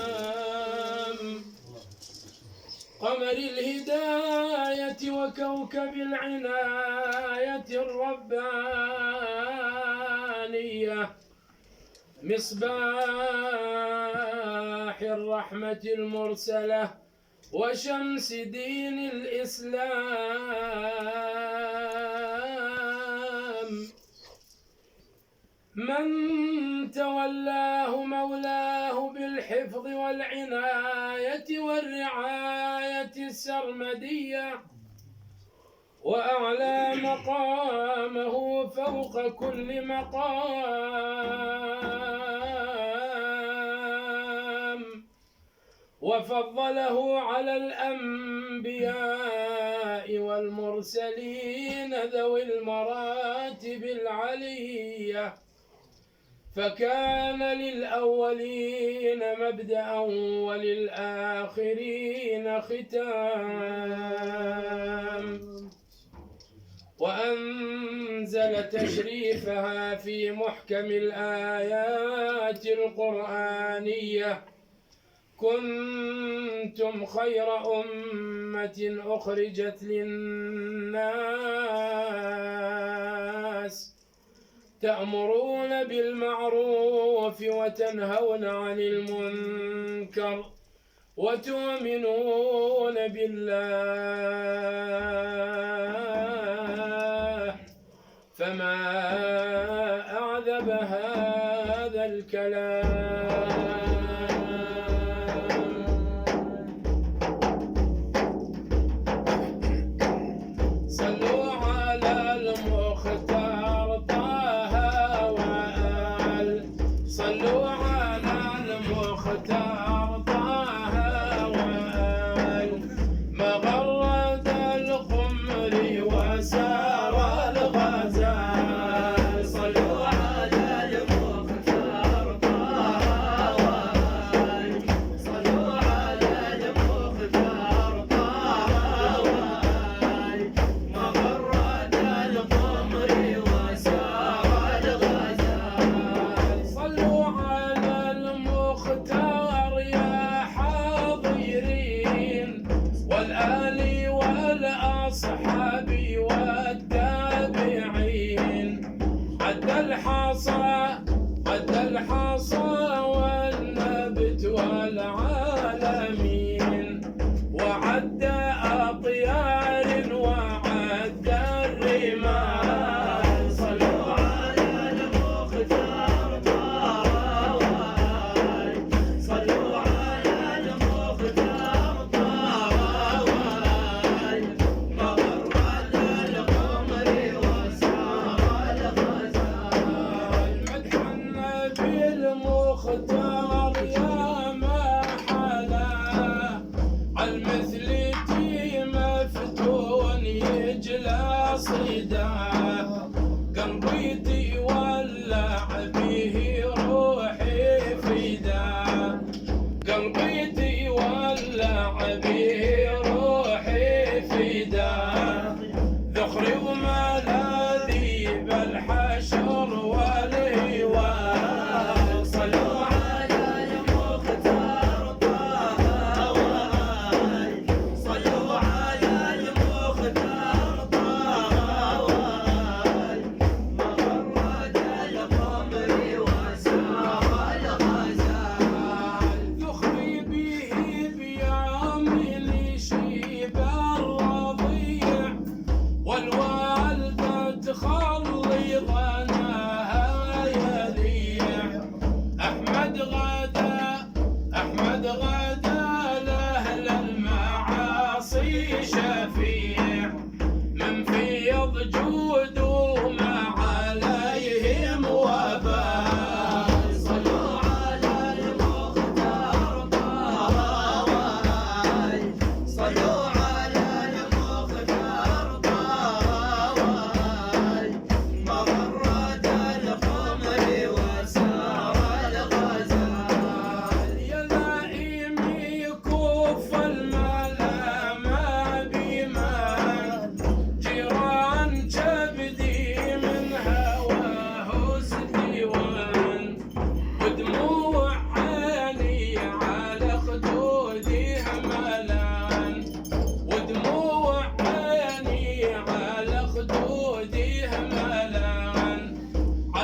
والسلام قمر الهداية وكوكب العناية الربانية مصباح الرحمة المرسلة وشمس دين الإسلام من تولاه مولاه بالحفظ والعناية والرعاية السرمدية وأعلى مقامه فوق كل مقام وفضله على الأنبياء والمرسلين ذوي المراتب العلية فكان للأولين مبدأ وللآخرين ختام وأنزل تشريفها في محكم الآيات القرآنية كنتم خير أمة أخرجت للناس تأمرون بالمعروف وتنهون عن المنكر وتؤمنون بالله فما أعذب هذا الكلام صلوا على المختار طه وآل صلوا على المختار طه وآل مغرد القمر وسار الغزال صلوا على المختار طه وآل صلوا على المختار طه وآل مغرد القمر وسار الغزال صلوا على المختار يا حاضرين والآل والأصحاب والتابعين عد الحصى والنبت والعالمين وعد أطيار وعد الرمال صلوا على المختار طه وآل صلوا على المختار طه وآل مغرد القمر وسار الغزال مدح النبي المختار يا ما حلا عالمثل مفتون يجلى صداه قلبي ولع به روحي فداه قلبي ولع به روحي فداه ذخري وملاذي بالحشر والهوال صلوا على المختار طه وآل صلوا على المختار طه وآل مغرد القمر وسار الغزال ذخري به بيامن شيب الرضيع والوالدة تخلي ظناها يليع أحمد غدا لأهل المعاصي شفيع من فيض جوده ما عليهم وبال صلوا على المختار طه وآل صلوا على المختار طه وآل مغرد القمر وسار الغزال يا لئيمي كف الملامة بمن جيران كبدي من هواه استوى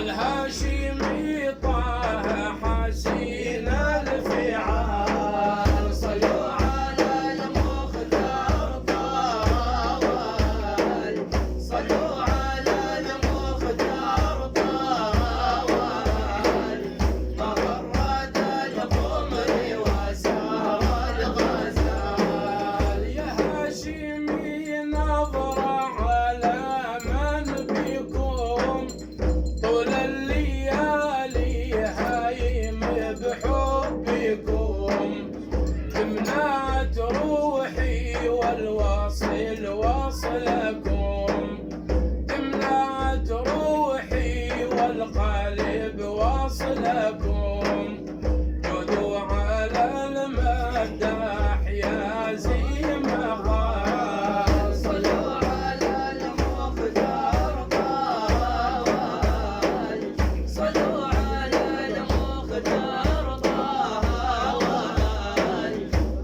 الهاشمي طه حسين الفعال. صلوا على المختار طوال، صلوا على المختار طوال، مغرد القمر وسار الغزال. يا هاشمي نظر على من بكم طول الليالي هايم بحبكم. تمنعت روحي والواصل وصلكم، تمنعت روحي والقلب وصلكم. جدوا على المداح يا زي ما قال. صلوا على المختار طوال، صلوا على المختار طوال،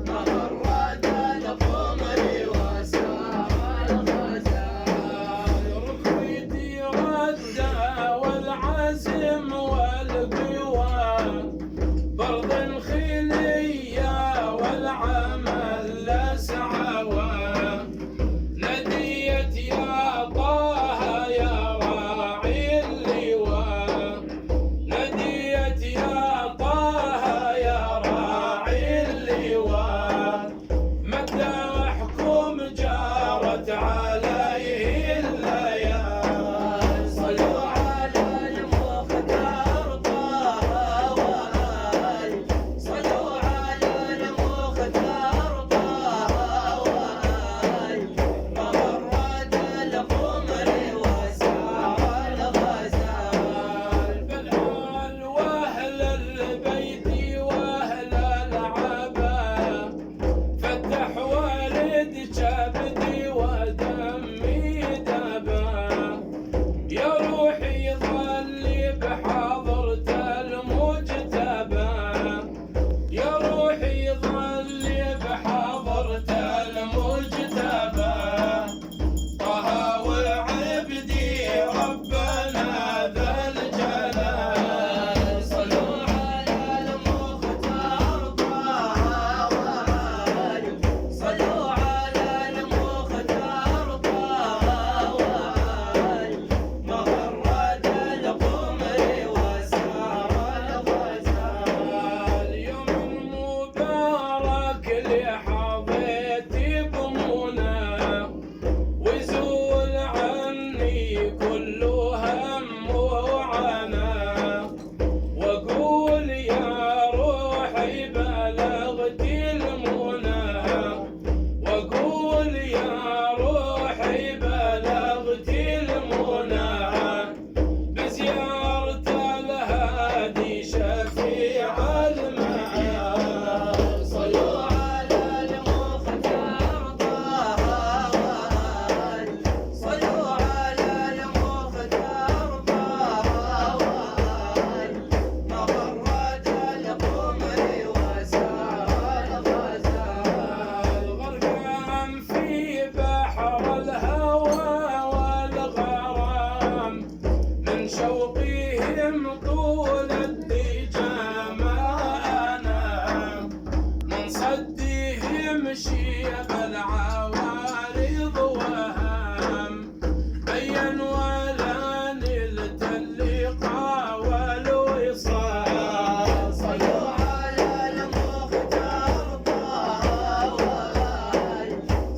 مغرد القمر وسار الغزال. ركبتي ردى والعزم والقوى، برض الخلية والعمل لسعوى. نديت يا طه يا راعي اللواء، نديت يا طه يا راعي اللواء. مداحكم جارت عليه الليال. صلوا على المختار طوال، صلوا على المختار طوال، مغرد القمر وسار الغزال. بالآل وأهل البيت وأهل العبا، فتح والد كبدي ودمي دبا. يا روحي ظلي بحضرة المجتبى، يا روحي ظلي بحضرة المجتبى. طه وعبدي ربنا ذا الجلال. صلوا على المختار طوال، صلوا على المختار طوال، مغرد القمر وسار الغزال. يوم مبارك اللي حظيتي بمنى، ويزول عني كل هم وعنا. واقول يا روحي بلغت المنى، واقول يا روحي بلغت المنى. بزيارة الهادي شفيع المآل. صلوا على المختار طوال، صلوا على المختار طوال، مغرد القمر وسار الغزال. غرقان في بحر الهوى والغرام، من شوقهم طول الدجى ما أنام. من صدهم شيب العوارض وهام، بين ولا نلت اللقاء والوصال. صلوا على المختار طوال،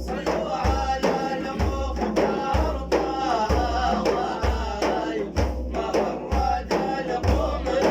صلوا على المختار طوال، مغرد القمر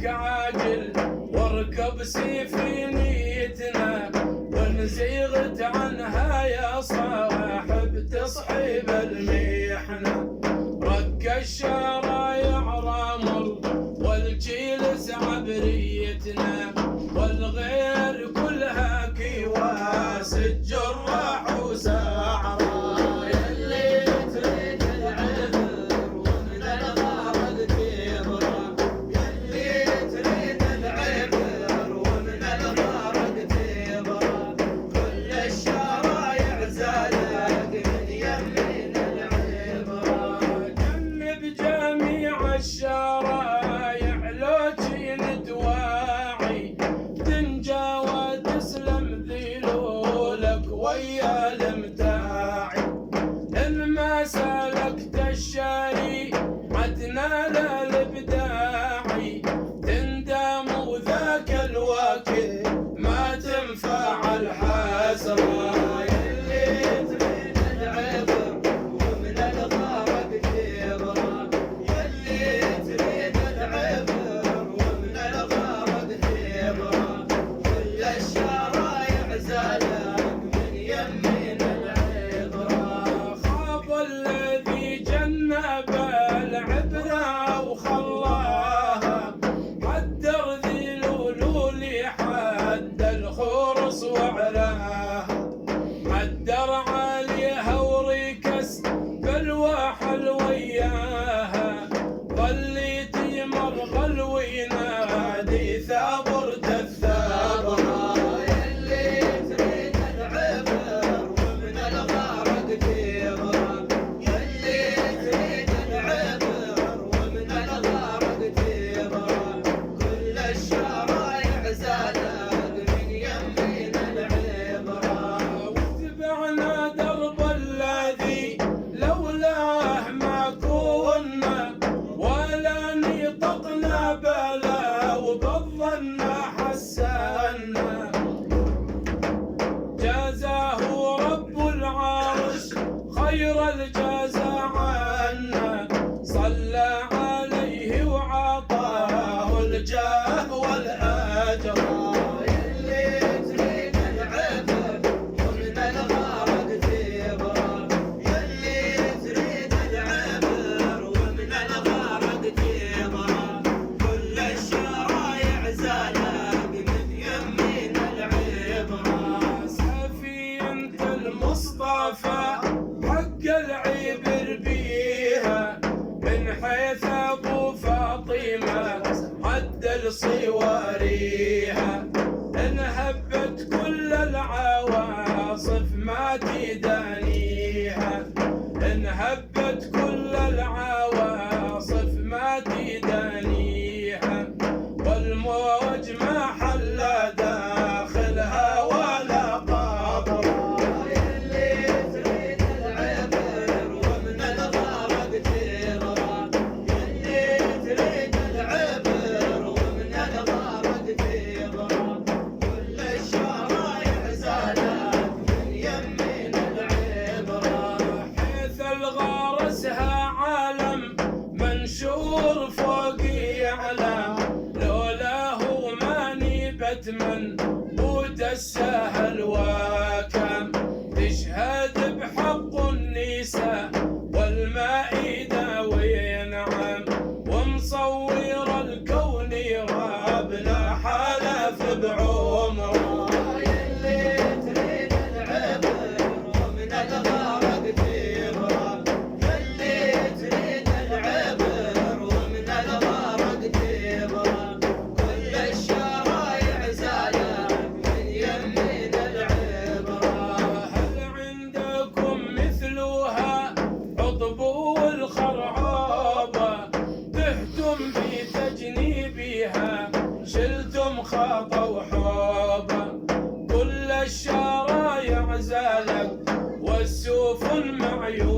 لك عاجل واركب سفينتنا، وان زيغت عنها يا صاحب تصحب المحنة. رك الشرايع رمل والجيلس عبريتنا، والغير كلها كيواس الجراح وسعرا. يلي تريد العبر ومن الغرق تبرى، يلي تريد العبر ومن الغرق تبرى، كل الشرايع زالك من يمين العبرة. جنب جميع الشرايع لو جيت واعي، تنجى وتسلم ذيلولك ويا المتاعي. إن ما سلكت الشريعة تنال الإبداعي، تندم وذاك الوقت ما تنفع الحسرة. يلي تريد العبر ومن الغرق تبرى، يلي تريد العبر ومن الغرق تبرى، كل الشرايع زالك من يمين العبرة. خاب الذي جنب العبرة وخلاها، حدر ذي الولول حد الخرص وعلاها، حدر عليها وركس بالوحل وياها، ظليت مرغل وينادي ثابرت الثابرة. يلي تريد العبر ومن الغرق تبرى، يلي تريد العبر ومن الغرق تبرى، كل الشرايع زالك من يمين العبرة. واتبعنا درب الذي لولاه ما كنا، ولا نطقنا بلا وبالظن حسنا. جازاه رب العرش خير الجزاء عنا، صلى عليه وعطاه الجاه والأجر. يلي تريد العبر ومن الغرق تبرى، يلي تريد العبر ومن الغرق تبرى، كل الشرايع زالك من يمين العبرة. سفينة المصطفى حق العبر بيها، من حيث ابو فاطمه عدل صواريها. ان هبت كل العواصف ما تدانيها، ان هبت كل العواصف ما تدانيها، والموج ما حل داخلها ولا قابر. يلي تريد العبر ومن الغرق تبرى، يلي تريد العبر ومن الغرق تبرى، كل الشرايع زالك من يمين العبرة. حيث الغارسها عالم منشور فوق يعلم، لولاه ما نيبت من ودسها الواكم. تشهد بحق النساء والمائدة وينعم، ومصور الكون ربنا حلف بعمره. يلي تريد العبر ومن الغرق تبرى، يلي تريد العبر ومن الغرق تبرى، كل الشرايع زالك من يمين العبرة. هل عندكم مثلها عضبو الخرعوبة، تهتم في تجنيبها شلتم خاطة وحوبة. كل الشرايع زالك والسفن معيوبة،